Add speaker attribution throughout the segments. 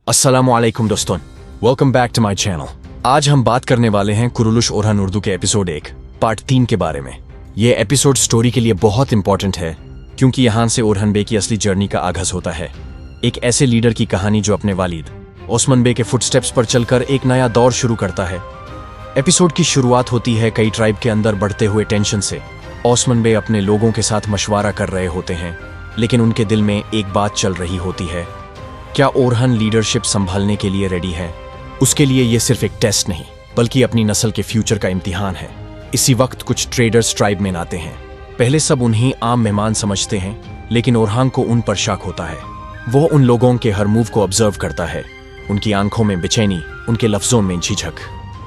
Speaker 1: अस्सलामुअलैकुम दोस्तों, welcome back to my channel. आज हम बात करने वाले हैं कुरुलुश ओरहान उर्दू के एपिसोड 1 पार्ट 3 के बारे में। ये एपिसोड स्टोरी के लिए बहुत इंपॉर्टेंट है क्योंकि यहाँ से ओरहान बे की असली जर्नी का आगाज होता है। एक ऐसे लीडर की कहानी जो अपने वालिद ओस्मान बे के फुटस्टेप्स पर चलकर एक नया दौर शुरू करता है। एपिसोड की शुरुआत होती है कई ट्राइब के अंदर बढ़ते हुए टेंशन से। ओस्मान बे अपने लोगों के साथ मशवरा कर रहे होते हैं, लेकिन उनके दिल में एक बात चल रही होती है, क्या ओरहान लीडरशिप संभालने के लिए रेडी है? उसके लिए ये सिर्फ एक टेस्ट नहीं बल्कि अपनी नस्ल के फ्यूचर का इम्तिहान है। इसी वक्त कुछ ट्रेडर्स ट्राइब में आते हैं। पहले सब उन्हें आम मेहमान समझते हैं, लेकिन ओरहान को उन पर शक होता है। वो उन लोगों के हर मूव को ऑब्जर्व करता है, उनकी आंखों में बेचैनी, उनके लफ्जों में झिझक।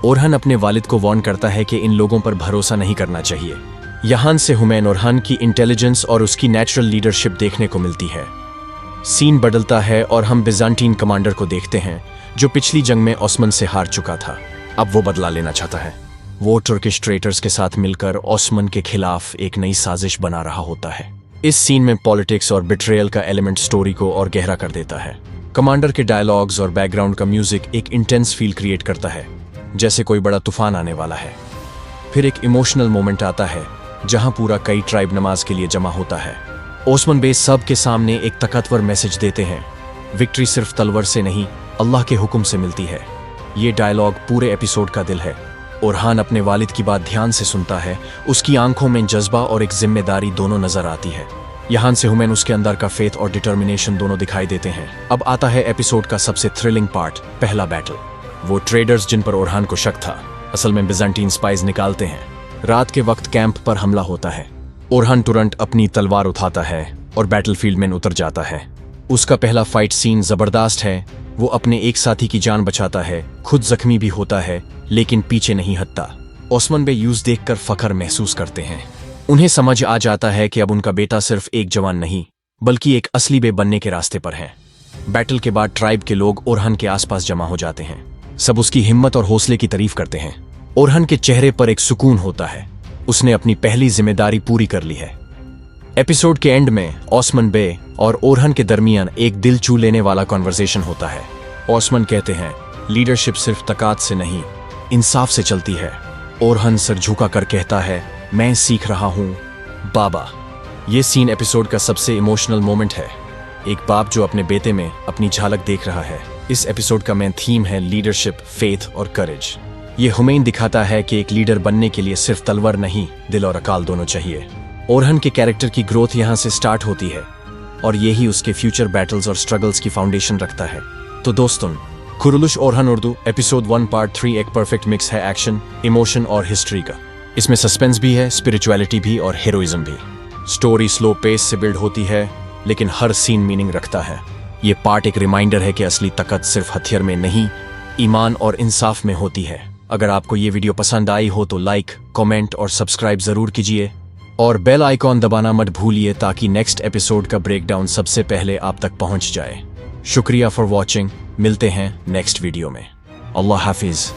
Speaker 1: ओरहान अपने वालिद को वार्न करता है कि इन लोगों पर भरोसा नहीं करना चाहिए। यहाँ से हुमैन ओरहान की इंटेलिजेंस और उसकी नेचुरल लीडरशिप देखने को मिलती है। सीन बदलता है और हम बिजांटीन कमांडर को देखते हैं जो पिछली जंग में ओस्मान से हार चुका था। अब वो बदला लेना चाहता है। वो तुर्किश ट्रेटर्स के साथ मिलकर ओस्मान के खिलाफ एक नई साजिश बना रहा होता है। इस सीन में पॉलिटिक्स और बिट्रेयल का एलिमेंट स्टोरी को और गहरा कर देता है। कमांडर के डायलॉग्स और बैकग्राउंड का म्यूजिक एक इंटेंस फील क्रिएट करता है, जैसे कोई बड़ा तूफान आने वाला है। फिर एक इमोशनल मोमेंट आता है जहां पूरा कई ट्राइब नमाज के लिए जमा होता है। ओस्मान बे सब के सामने एक ताकतवर मैसेज देते हैं, विक्ट्री सिर्फ तलवार से नहीं, अल्लाह के हुक्म से मिलती है। ये डायलॉग पूरे एपिसोड का दिल है। ओरहान अपने वालिद की बात ध्यान से सुनता है, उसकी आंखों में जज्बा और एक जिम्मेदारी दोनों नजर आती है। यहाँ से हुमैन उसके अंदर का फेथ और डिटर्मिनेशन दोनों दिखाई देते हैं। अब आता है एपिसोड का सबसे थ्रिलिंग पार्ट, पहला बैटल। वो ट्रेडर्स जिन पर ओरहान को शक था, असल में बिजांटीन स्पाइस निकालते हैं। रात के वक्त कैंप पर हमला होता है। ओरहान तुरंत अपनी तलवार उठाता है और बैटलफील्ड में उतर जाता है। उसका पहला फाइट सीन जबरदस्त है। वो अपने एक साथी की जान बचाता है, खुद जख्मी भी होता है, लेकिन पीछे नहीं हटता। ओस्मान बे यूज देखकर फख्र महसूस करते हैं। उन्हें समझ आ जाता है कि अब उनका बेटा सिर्फ एक जवान नहीं बल्कि एक असली बे बनने के रास्ते पर है। बैटल के बाद ट्राइब के लोग ओरहान के आसपास जमा हो जाते हैं। सब उसकी हिम्मत और हौसले की तारीफ करते हैं। ओरहान के चेहरे पर एक सुकून होता है, उसने अपनी पहली जिम्मेदारी पूरी कर ली है। एपिसोड के एंड में ओस्मान बे और ओरहान के दरमियान एक दिल छू लेने वाला कॉन्वर्सेशन होता है। ओस्मान कहते हैं, लीडरशिप सिर्फ ताकत से नहीं, इंसाफ से चलती है। ओरहान सर झुका कर कहता है, मैं सीख रहा हूं बाबा। ये सीन एपिसोड का सबसे इमोशनल मोमेंट है। एक बाप जो अपने बेटे में अपनी झलक देख रहा है। इस एपिसोड का मेन थीम है लीडरशिप, फेथ और करेज। ये हुमैन दिखाता है कि एक लीडर बनने के लिए सिर्फ तलवार नहीं, दिल और अकाल दोनों चाहिए। ओरहान के कैरेक्टर की ग्रोथ यहाँ से स्टार्ट होती है और यही उसके फ्यूचर बैटल्स और स्ट्रगल्स की फाउंडेशन रखता है। तो दोस्तों, Kurulus Orhan Urdu episode 1 part 3 एक परफेक्ट मिक्स है एक्शन, इमोशन और हिस्ट्री का। इसमें सस्पेंस भी है, स्पिरिचुअलिटी भी और हीरोइज्म भी। स्टोरी स्लो पेस से बिल्ड होती है, लेकिन हर सीन मीनिंग रखता है। ये पार्ट एक रिमाइंडर है कि असली ताकत सिर्फ हथियार में नहीं, ईमान और इंसाफ में होती है। अगर आपको ये वीडियो पसंद आई हो तो लाइक, कमेंट और सब्सक्राइब जरूर कीजिए और बेल आइकॉन दबाना मत भूलिए ताकि नेक्स्ट एपिसोड का ब्रेकडाउन सबसे पहले आप तक पहुंच जाए। शुक्रिया फॉर वॉचिंग। मिलते हैं नेक्स्ट वीडियो में। अल्लाह हाफिज।